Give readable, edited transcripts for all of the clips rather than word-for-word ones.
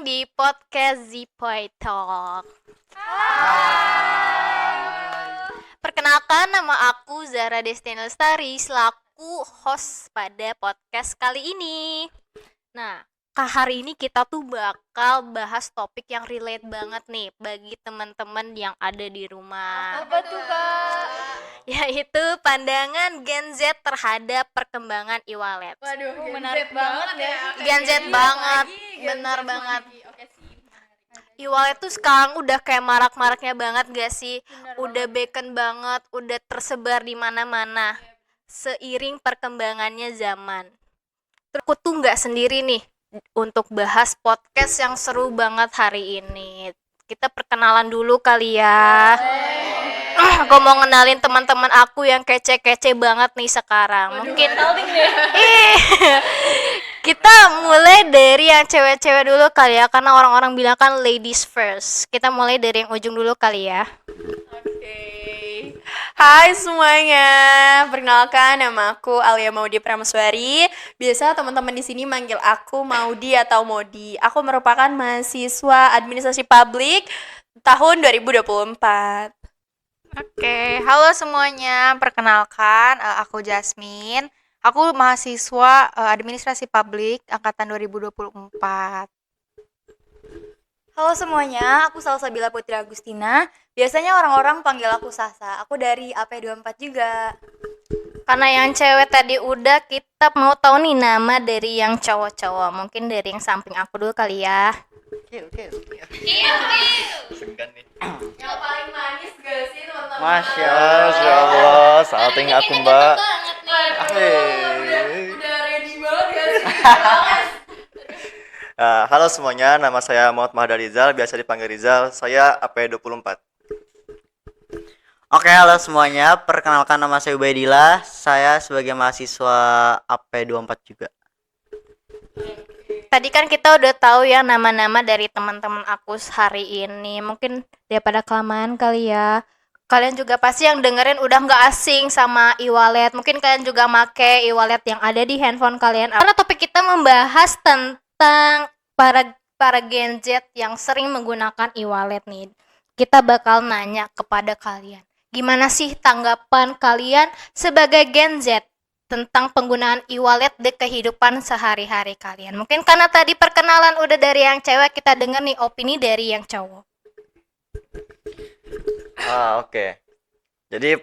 datang di podcast Zipoy Talk. Perkenalkan, nama aku Zara Destina Lestari selaku host pada podcast kali ini. Nah, hari ini kita tuh bakal bahas topik yang relate banget nih bagi teman-teman yang ada di rumah. Apa tuh, Kak? Yaitu pandangan Gen Z terhadap perkembangan e-wallet. Waduh, menarik banget ya. Gen Z banget, benar banget. E-wallet tuh sekarang udah kayak marak-maraknya banget gak sih? Udah beacon banget, udah tersebar di mana-mana. Seiring perkembangannya zaman. Aku tuh nggak sendiri nih untuk bahas podcast yang seru banget hari ini. Kita perkenalan dulu kali ya. Aku mau ngenalin teman-teman aku yang kece-kece banget nih sekarang. Mungkin kita mulai dari yang cewek-cewek dulu kali ya, karena orang-orang bilang kan ladies first. Kita mulai dari yang ujung dulu kali ya. Oke. Hai semuanya, perkenalkan nama aku Alia Maudi Prameswari. Biasa teman-teman di sini manggil aku Maudi atau Modi. Aku merupakan mahasiswa Administrasi Publik tahun 2024. Oke, halo semuanya. Perkenalkan, aku Jasmine. Aku mahasiswa Administrasi Publik angkatan 2024. Halo semuanya, aku Salsabila Putri Agustina. Biasanya orang-orang panggil aku Sasa. Aku dari AP24 juga. Karena yang cewek tadi udah, kita mau tahu nih nama dari yang cowok-cowok. Mungkin dari yang samping aku dulu kali ya. Oke. Segan nih. Yang paling manis gak sih teman-teman? Masya Allah, salting aku mbak. Udah ready banget gak sih? Halo semuanya, nama saya Muhammad Mahda Rizal, biasa dipanggil Rizal. Saya AP24. Oke, halo semuanya. Perkenalkan nama saya Ubaidillah. Saya sebagai mahasiswa AP24 juga. Tadi kan kita udah tahu ya nama-nama dari teman-teman aku hari ini. Mungkin daripada kelamaan kali ya. Kalian juga pasti yang dengerin udah nggak asing sama e-wallet. Mungkin kalian juga make e-wallet yang ada di handphone kalian. Karena topik kita membahas tentang para Gen Z yang sering menggunakan e-wallet nih. Kita bakal nanya kepada kalian, gimana sih tanggapan kalian sebagai Gen Z tentang penggunaan e-wallet di kehidupan sehari-hari kalian? Mungkin karena tadi perkenalan udah dari yang cewek, kita denger nih opini dari yang cowok. Oke. Jadi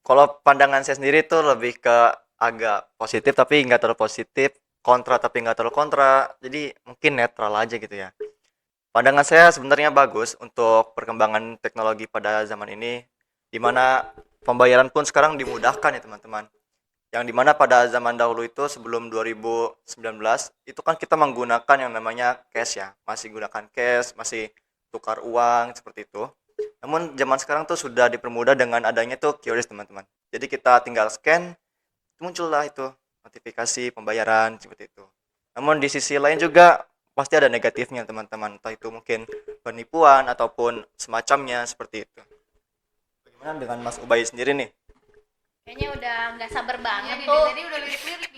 kalau pandangan saya sendiri tuh lebih ke agak positif tapi nggak terlalu positif, kontra tapi nggak terlalu kontra. Jadi mungkin netral aja gitu ya. Pandangan saya sebenarnya bagus untuk perkembangan teknologi pada zaman ini, di mana pembayaran pun sekarang dimudahkan ya teman-teman. Yang dimana pada zaman dahulu itu sebelum 2019 itu kan kita menggunakan yang namanya cash ya, masih gunakan cash, masih tukar uang seperti itu. Namun zaman sekarang tuh sudah dipermudah dengan adanya tuh QRIS teman-teman. Jadi kita tinggal scan, muncullah itu notifikasi pembayaran seperti itu. Namun di sisi lain juga pasti ada negatifnya teman-teman, entah itu mungkin penipuan ataupun semacamnya seperti itu. Bagaimana dengan Mas Ubay sendiri nih? Kayaknya udah nggak sabar banget tuh. Tadi udah lirik-lirik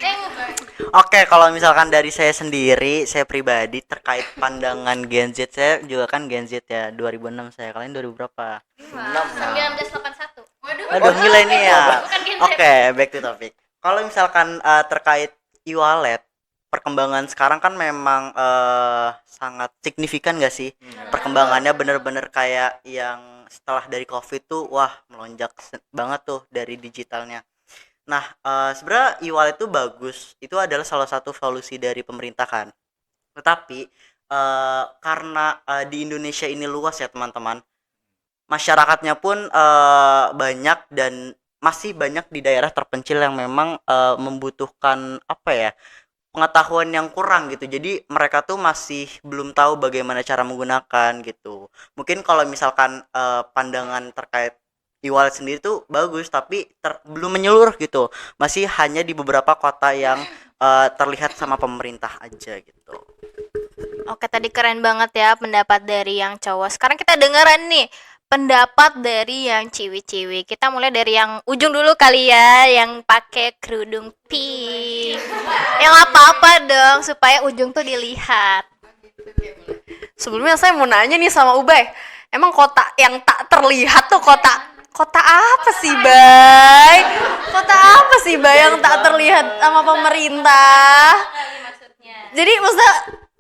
Oke, kalau misalkan dari saya sendiri, saya pribadi terkait pandangan Gen Z, saya juga kan Gen Z ya, 2006 saya. Kalian 2000 berapa? 1981. Aduh, milenial. Bukan Gen Z. Oke, back to topic. Kalau misalkan terkait e-wallet, perkembangan sekarang kan memang sangat signifikan gak sih? Perkembangannya bener-bener kayak yang setelah dari COVID tuh, wah melonjak banget tuh dari digitalnya. Nah, sebenarnya e-wallet itu bagus. Itu adalah salah satu solusi dari pemerintah kan. Tetapi karena di Indonesia ini luas ya teman-teman, masyarakatnya pun banyak dan masih banyak di daerah terpencil yang memang membutuhkan apa ya, pengetahuan yang kurang gitu. Jadi mereka tuh masih belum tahu bagaimana cara menggunakan gitu. Mungkin kalau misalkan pandangan terkait e-wallet sendiri tuh bagus, tapi belum menyeluruh gitu. Masih hanya di beberapa kota yang terlihat sama pemerintah aja gitu. Oke, tadi keren banget ya pendapat dari yang cowok. Sekarang kita dengeran nih pendapat dari yang ciwi-ciwi. Kita mulai dari yang ujung dulu kali ya, yang pakai kerudung pink. Yang apa-apa dong supaya ujung tuh dilihat. Sebelumnya saya mau nanya nih sama Ubay, emang kota yang tak terlihat tuh kota apa sih, Bay? Kota apa sih, Bay, yang tak terlihat sama pemerintah? Jadi maksudnya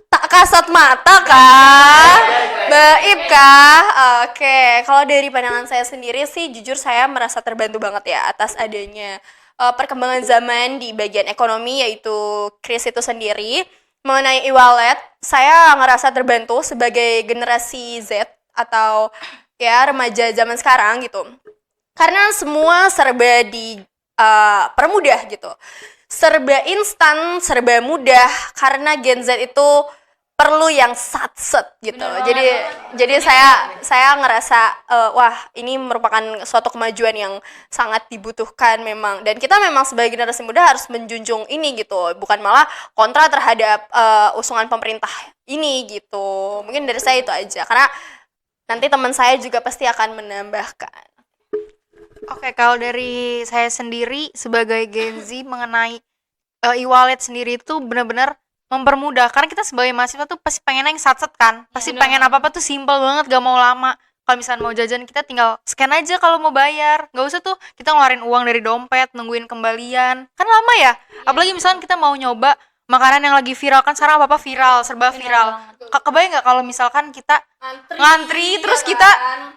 tak kasat mata kah? Baib kah? Oke, kalau dari pandangan saya sendiri sih jujur saya merasa terbantu banget ya atas adanya perkembangan zaman di bagian ekonomi yaitu kris itu sendiri. Mengenai e-wallet, saya ngerasa terbantu sebagai generasi Z atau ya remaja zaman sekarang gitu. Karena semua serba permudah gitu. Serba instan, serba mudah karena Gen Z itu perlu yang satset gitu. Jadi saya ngerasa wah ini merupakan suatu kemajuan yang sangat dibutuhkan memang, dan kita memang sebagai generasi muda harus menjunjung ini gitu, bukan malah kontra terhadap usungan pemerintah ini gitu. Mungkin dari saya itu aja, karena nanti teman saya juga pasti akan menambahkan. Oke, kalau dari saya sendiri sebagai Gen Z mengenai e-wallet sendiri itu benar-benar mempermudah, karena kita sebagai mahasiswa tuh pasti pengennya yang satset kan, pasti pengen apa-apa tuh simple banget, gak mau lama. Kalau misalnya mau jajan kita tinggal scan aja kalau mau bayar, gak usah tuh kita ngeluarin uang dari dompet nungguin kembalian, kan lama ya. Apalagi misalnya kita mau nyoba makanan yang lagi viral, kan sekarang apa-apa viral, serba viral. Kebayang nggak kalau misalkan kita ngantri terus kita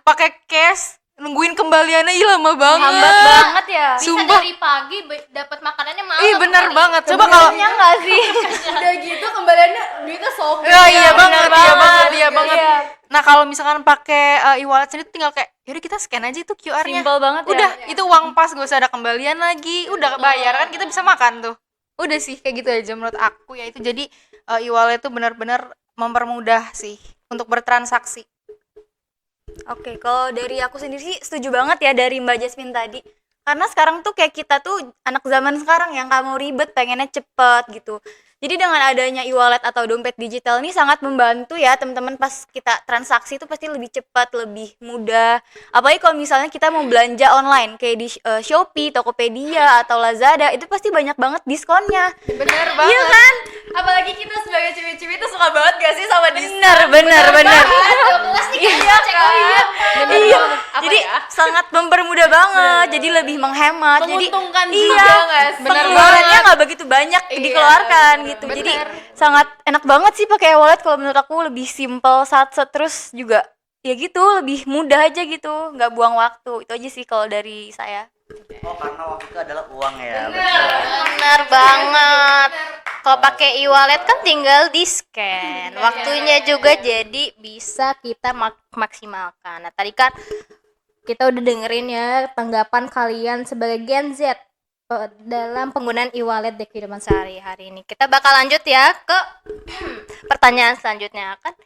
pakai cash nungguin kembaliannya, ih lama banget. Lambat banget ya. Bisa Sumpah. dari pagi dapat makanannya malam. Ih bener kali. banget. Coba kalau Enggak sih? Udah gitu kembaliannya duitnya sobek. ya, iya banget, banget, iya banget. iya. Nah kalau misalkan pakai e-wallet sendiri tinggal kayak yaudah kita scan aja itu QR-nya. Simpel banget ya. Udah, itu uang pas, gak usah ada kembalian lagi. Udah bayar kan kita bisa makan tuh. Udah sih kayak gitu aja menurut aku ya itu. Jadi e-wallet itu benar-benar mempermudah sih untuk bertransaksi. Oke, kalau dari aku sendiri sih setuju banget ya dari Mbak Jasmine tadi. Karena sekarang tuh kayak kita tuh anak zaman sekarang yang nggak mau ribet, pengennya cepet gitu. Jadi dengan adanya e-wallet atau dompet digital ini sangat membantu ya teman-teman, pas kita transaksi itu pasti lebih cepat, lebih mudah. Apalagi kalau misalnya kita mau belanja online kayak di Shopee, Tokopedia atau Lazada, itu pasti banyak banget diskonnya. Bener banget. Iya kan? Apalagi kita sebagai cewek-cewek itu suka banget gak sih sama Bener. Iya, Iya. Jadi sangat mempermudah banget. Jadi lebih menghemat. Menguntungkan Jadi juga nggak sih? Bener pengeluarannya nggak begitu banyak dikeluarkan gitu. bener. Jadi sangat enak banget sih pakai wallet, kalau menurut aku lebih simple, satset, terus juga ya gitu lebih mudah aja gitu, nggak buang waktu. Itu aja sih kalau dari saya. Oh, karena waktu itu adalah uang ya. Benar banget. Kalau pakai e-wallet kan tinggal di scan. Waktunya juga jadi bisa kita maksimalkan. Nah, tadi kan kita udah dengerin ya tanggapan kalian sebagai Gen Z dalam penggunaan e-wallet di kehidupan sehari-hari ini. Kita bakal lanjut ya ke pertanyaan selanjutnya. Kan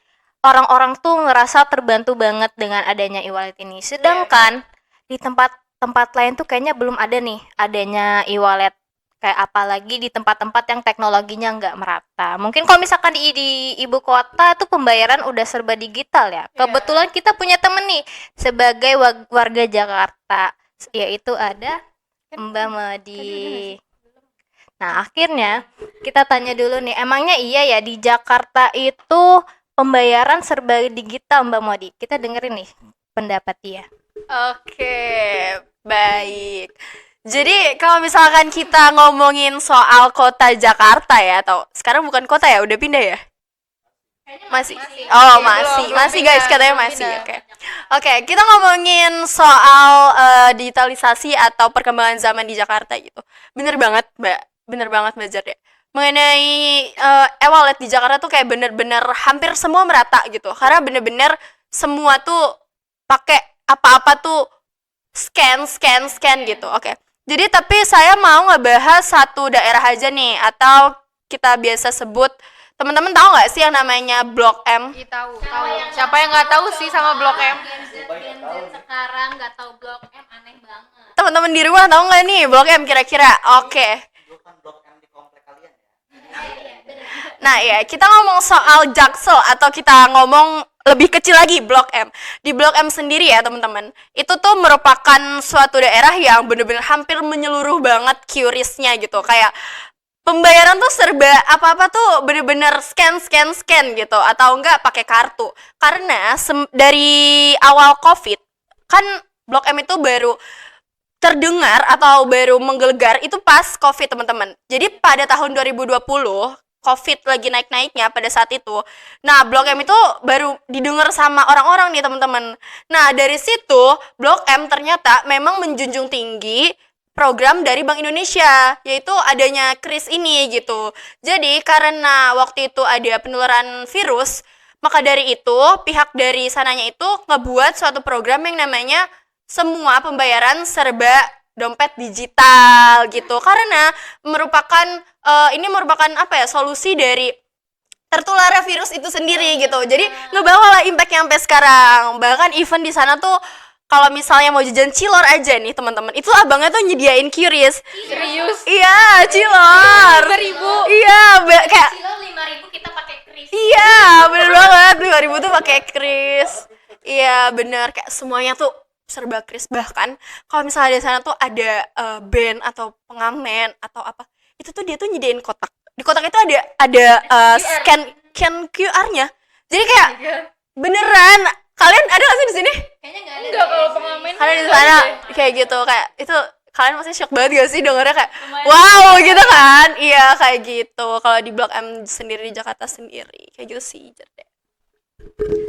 orang-orang tuh ngerasa terbantu banget dengan adanya e-wallet ini. Sedangkan di tempat lain tuh kayaknya belum ada nih adanya e-wallet, kayak apalagi di tempat-tempat yang teknologinya nggak merata. Mungkin kalau misalkan di ibu kota tuh pembayaran udah serba digital ya. Kebetulan kita punya temen nih sebagai warga Jakarta, yaitu ada Mbak Modi. Nah akhirnya kita tanya dulu nih, emangnya iya ya di Jakarta itu pembayaran serba digital Mbak Modi? Kita dengerin nih pendapat dia. Oke, baik. Jadi kalau misalkan kita ngomongin soal kota Jakarta ya, atau sekarang bukan kota ya, udah pindah ya? Masih. Oh, masih guys, katanya masih. Oke, kita ngomongin soal digitalisasi atau perkembangan zaman di Jakarta gitu. Bener banget, Mbak. Bener banget, Mbak Jar ya. Mengenai e-wallet di Jakarta tuh kayak bener-bener hampir semua merata gitu. Karena bener-bener semua tuh pakai apa-apa tuh scan gitu. Oke. Jadi tapi saya mau ngebahas satu daerah aja nih, atau kita biasa sebut, teman-teman tahu nggak sih yang namanya Blok M? Tahu. Siapa yang nggak tahu sih sama Blok M? Gen Z sekarang nggak tahu Blok M, aneh banget. Teman-teman di rumah tahu nggak nih Blok M kira-kira? Oke. Nah ya, kita ngomong soal Jaksel, atau kita ngomong lebih kecil lagi Blok M. Di Blok M sendiri ya teman-teman, itu tuh merupakan suatu daerah yang bener-bener hampir menyeluruh banget QRIS-nya gitu. Kayak pembayaran tuh serba apa-apa tuh bener-bener scan gitu atau enggak pakai kartu. Karena dari awal Covid kan Blok M itu baru terdengar atau baru menggelegar itu pas Covid, teman-teman. Jadi pada tahun 2020 Covid lagi naik-naiknya pada saat itu. Nah, Blok M itu baru didengar sama orang-orang nih, teman-teman. Nah, dari situ Blok M ternyata memang menjunjung tinggi program dari Bank Indonesia, yaitu adanya kris ini gitu. Jadi karena waktu itu ada penularan virus, maka dari itu pihak dari sananya itu ngebuat suatu program yang namanya semua pembayaran serba dompet digital gitu. Karena ini merupakan apa ya, solusi dari tertularnya virus itu sendiri gitu. Jadi ngebawa lah impact sampai sekarang. Bahkan event di sana tuh kalau misalnya mau jajan cilor aja nih teman-teman, itu abangnya tuh nyediain QRIS. Serius? Iya, cilor. 5.000. Iya, kayak Kilo 5.000 kita pakai kris. iya, bener banget. 5.000 tuh pakai kris. Iya, bener, kayak semuanya tuh serba kris. Bahkan kalau misalnya di sana tuh ada band atau pengamen atau apa, itu tuh dia tuh nyediain kotak. Di kotak itu ada scan QR-nya. Jadi kayak beneran, kalian ada nggak sih di sini? Kayaknya enggak kalau pengamen. Karena di sana kayak gitu, kayak itu kalian pasti shock banget gak sih dengarnya, kayak wow gitu kan. Iya, kayak gitu. Kalau di Blok M sendiri, di Jakarta sendiri kayak gitu sih.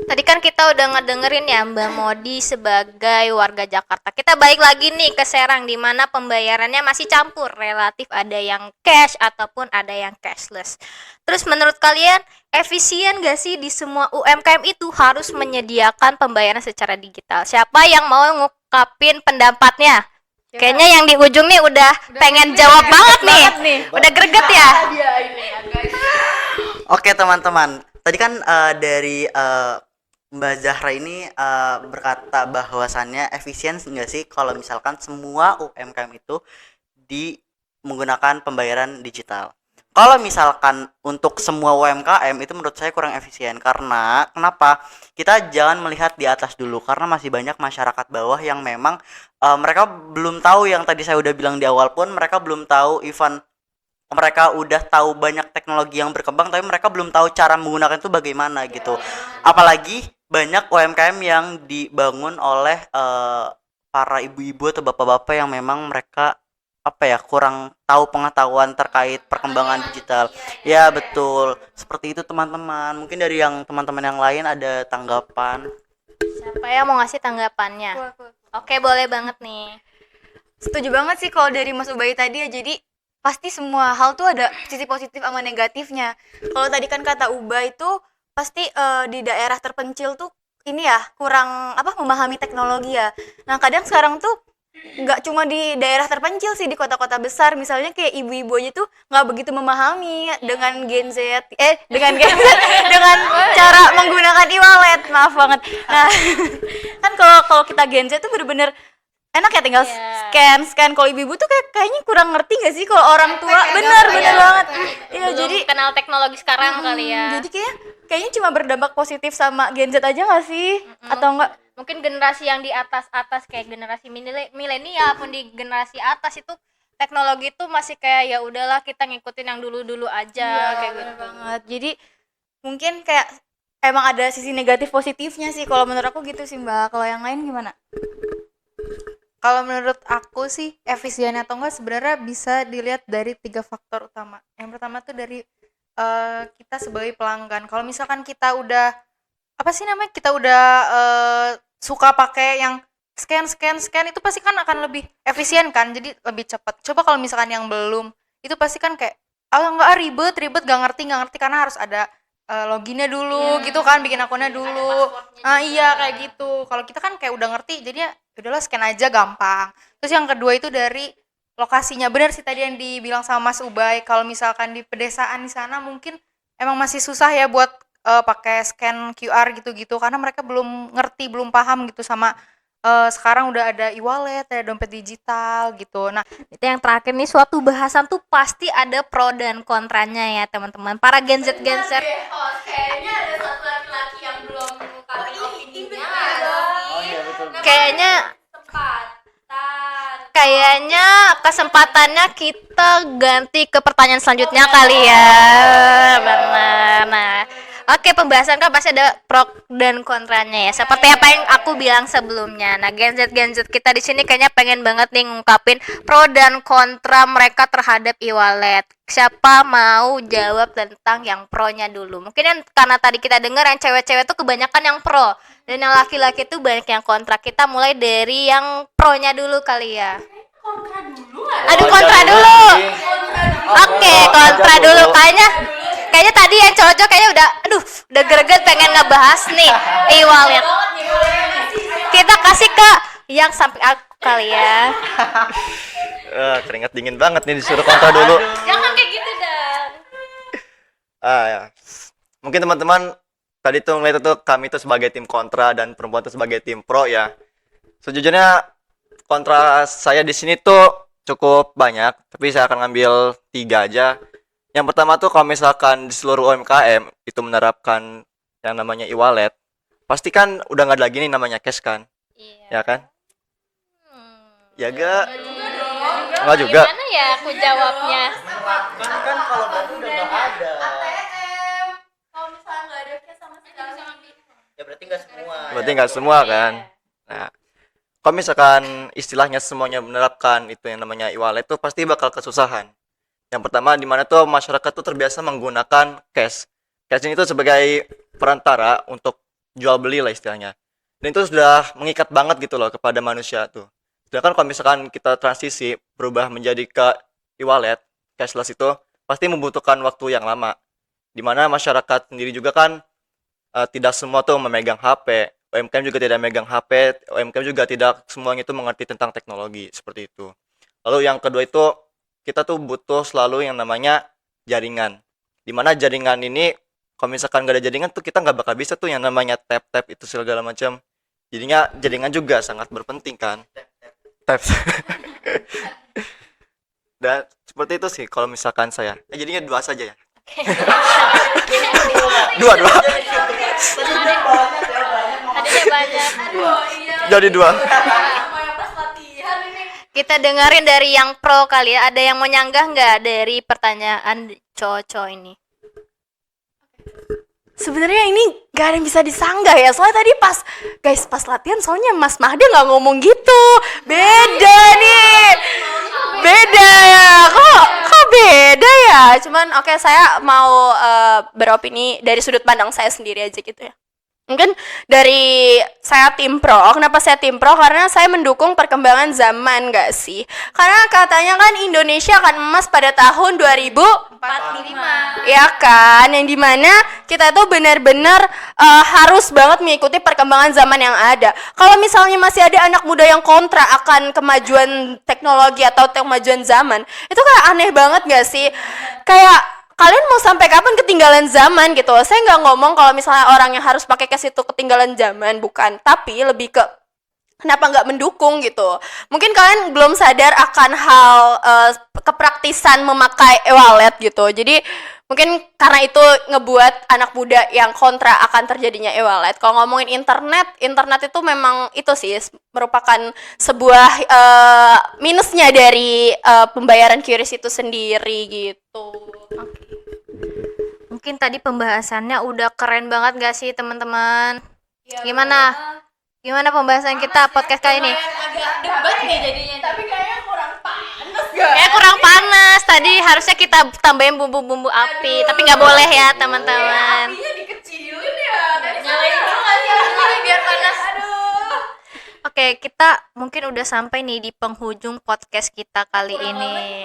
Tadi kan kita udah ngedengerin ya Mbak Modi sebagai warga Jakarta. Kita balik lagi nih ke Serang, di mana pembayarannya masih campur, relatif ada yang cash ataupun ada yang cashless. Terus menurut kalian efisien gak sih di semua UMKM itu harus menyediakan pembayaran secara digital? Siapa yang mau ngungkapin pendapatnya? Kayaknya yang di ujung nih udah pengen jawab banget nih. Udah greget ya? Oke teman-teman, tadi kan dari Mbak Zahra ini berkata bahwasannya efisien nggak sih kalau misalkan semua UMKM itu menggunakan pembayaran digital. Kalau misalkan untuk semua UMKM itu menurut saya kurang efisien, karena kenapa? Kita jangan melihat di atas dulu, karena masih banyak masyarakat bawah yang memang mereka belum tahu, yang tadi saya udah bilang di awal pun mereka belum tahu, even mereka udah tahu banyak teknologi yang berkembang tapi mereka belum tahu cara menggunakan itu bagaimana gitu. Apalagi banyak UMKM yang dibangun oleh para ibu-ibu atau bapak-bapak yang memang mereka kurang tahu pengetahuan terkait perkembangan digital. Ya betul, seperti itu teman-teman. Mungkin dari yang teman-teman yang lain ada tanggapan. Siapa yang mau ngasih tanggapannya? Oke, boleh banget nih. Setuju banget sih kalau dari Mas Ubay tadi ya. Jadi pasti semua hal tuh ada sisi positif sama negatifnya. Kalau tadi kan kata Ubay itu pasti di daerah terpencil tuh ini ya kurang memahami teknologi ya. Nah kadang sekarang tuh nggak cuma di daerah terpencil sih, di kota-kota besar misalnya kayak ibu-ibu aja tuh nggak begitu memahami dengan Gen Z dengan dengan cara menggunakan e-wallet, maaf banget. Nah kan kalau kita Gen Z tuh bener-bener enak ya, tinggal scan. Kalau ibu-ibu tuh kayaknya kurang ngerti gak sih kalau orang tua. Bener banget. Iya, jadi kenal teknologi sekarang kali ya. jadi kayaknya cuma berdampak positif sama Gen Z aja gak sih? Atau enggak? Mungkin generasi yang di atas kayak generasi milenial pun di generasi atas itu teknologi itu masih kayak ya udahlah kita ngikutin yang dulu-dulu aja kayak gitu banget. Jadi mungkin kayak emang ada sisi negatif positifnya sih kalau menurut aku gitu sih Mbak. Kalau yang lain gimana? Kalau menurut aku sih efisien atau enggak sebenarnya bisa dilihat dari 3 faktor utama. Yang pertama tuh dari kita sebagai pelanggan. Kalau misalkan kita udah kita udah suka pakai yang scan itu pasti kan akan lebih efisien kan, jadi lebih cepat. Coba kalau misalkan yang belum, itu pasti kan kayak enggak ribet gak ngerti karena harus ada loginnya dulu gitu kan, bikin akunnya dulu. Iya kayak gitu. Kalau kita kan kayak udah ngerti, jadi ya udahlah scan aja gampang. Terus yang kedua itu dari lokasinya. Benar sih tadi yang dibilang sama Mas Ubay, kalau misalkan di pedesaan di sana mungkin emang masih susah ya buat pakai scan QR gitu-gitu, karena mereka belum ngerti, belum paham gitu sama sekarang udah ada e-wallet, ada dompet digital gitu. Nah, itu yang terakhir nih, suatu bahasan tuh pasti ada pro dan kontranya ya teman-teman. Para Gen Z Kayaknya ada satu laki-laki yang belum mengungkapkan opininya. kayaknya kayaknya kesempatannya kita ganti ke pertanyaan selanjutnya kali ya. Benar. Nah, oke, pembahasan kan pasti ada pro dan kontranya ya. Seperti apa yang aku bilang sebelumnya. Nah, Gen Z kita di sini kayaknya pengen banget nih ngungkapin pro dan kontra mereka terhadap e-wallet. Siapa mau jawab tentang yang pro-nya dulu? Mungkin yang karena tadi kita dengar yang cewek-cewek tuh kebanyakan yang pro dan yang laki-laki tuh banyak yang kontra. Kita mulai dari yang pro-nya dulu kali ya. Aduh, kontra dulu. Oke, kontra dulu. Kayaknya tadi yang cowok-cowok kayaknya udah greget pengen ngebahas nih e-wallet. Kita kasih ke yang samping aku kali ya. Keringat dingin banget nih disuruh kontra dulu. Jangan kayak gitu dong. Ya. Mungkin teman-teman tadi tuh ngeliat tuh kami tuh sebagai tim kontra dan perempuan tuh sebagai tim pro ya. Sejujurnya kontra saya di sini tuh cukup banyak, tapi saya akan ngambil 3 aja. Yang pertama tuh kalau misalkan di seluruh UMKM itu menerapkan yang namanya e-wallet, pasti kan udah nggak ada lagi nih namanya cash kan, ya kan? Ya gak? Nggak juga. Gimana ya aku jawabnya? Kan kalau berarti udah nggak ada. ATM. Kalau misalnya nggak ada cash sama sekali. Ya berarti nggak semua. Berarti nggak semua kan? Nah, kalau misalkan istilahnya semuanya menerapkan itu yang namanya e-wallet tuh pasti bakal kesusahan. Yang pertama di mana tuh masyarakat tuh terbiasa menggunakan cash. Cash ini tuh sebagai perantara untuk jual beli lah istilahnya. Dan itu sudah mengikat banget gitu loh kepada manusia tuh. Sedangkan kalau misalkan kita transisi berubah menjadi ke e-wallet, cashless itu pasti membutuhkan waktu yang lama. Di mana masyarakat sendiri juga kan tidak semua tuh memegang HP, UMKM juga tidak memegang HP, UMKM juga tidak semuanya itu mengerti tentang teknologi seperti itu. Lalu yang kedua itu kita tuh butuh selalu yang namanya jaringan. Di mana jaringan ini kalau misalkan nggak ada jaringan tuh kita nggak bakal bisa tuh yang namanya tap itu segala macam. Jadinya jaringan juga sangat berpenting kan. Tap. Dan seperti itu sih kalau misalkan saya. Jadinya 2 saja ya. Dua. Tadinya banyak. Jadi 2. Kita dengerin dari yang pro kali ya. Ada yang mau nyanggah nggak dari pertanyaan cowok-cowok ini? Sebenarnya ini gak ada yang bisa disanggah ya. Soalnya tadi pas latihan soalnya Mas Mahdi gak ngomong gitu. Beda nih. Beda ya. Kok beda ya? Cuman oke, saya mau beropini dari sudut pandang saya sendiri aja gitu ya. Mungkin dari saya tim pro. Kenapa saya tim pro? Karena saya mendukung perkembangan zaman gak sih? Karena katanya kan Indonesia akan emas pada tahun 2045. Ya kan? Yang dimana kita tuh benar-benar harus banget mengikuti perkembangan zaman yang ada. Kalau misalnya masih ada anak muda yang kontra akan kemajuan teknologi atau kemajuan zaman, itu kayak aneh banget gak sih? Kayak kalian mau sampai kapan ketinggalan zaman gitu? Saya nggak ngomong kalau misalnya orang yang harus pakai cash itu ketinggalan zaman, bukan. Tapi lebih ke kenapa nggak mendukung gitu. Mungkin kalian belum sadar akan hal kepraktisan memakai e-wallet gitu. Jadi mungkin karena itu ngebuat anak muda yang kontra akan terjadinya e-wallet. Kalau ngomongin internet itu memang itu sih merupakan sebuah minusnya dari pembayaran QRIS itu sendiri gitu. Mungkin tadi pembahasannya udah keren banget gak sih teman-teman? Gimana? Gimana pembahasan kita podcast kali ini? Agak debat nih jadinya. Tapi kayaknya kurang panas Kayak kurang panas. Tadi harusnya kita tambahin bumbu-bumbu api, tapi nggak boleh ya teman-teman. Apinya dikecilin ya. Nyalain dulu nggak sih biar panas. Aduh. Oke, kita mungkin udah sampai nih di penghujung podcast kita kali ini.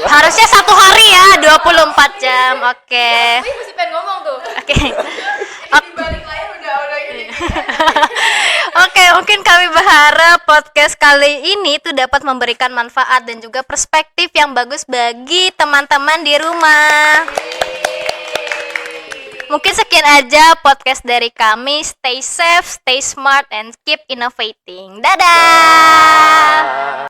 Harusnya 1 hari ya, 24 jam. Oke. Masih pengen ngomong tuh. Oke. Di balik layar udah ini. Oke, mungkin kami berharap podcast kali ini tuh dapat memberikan manfaat dan juga perspektif yang bagus bagi teman-teman di rumah. Mungkin sekian aja podcast dari kami. Stay safe, stay smart, and keep innovating. Dadah!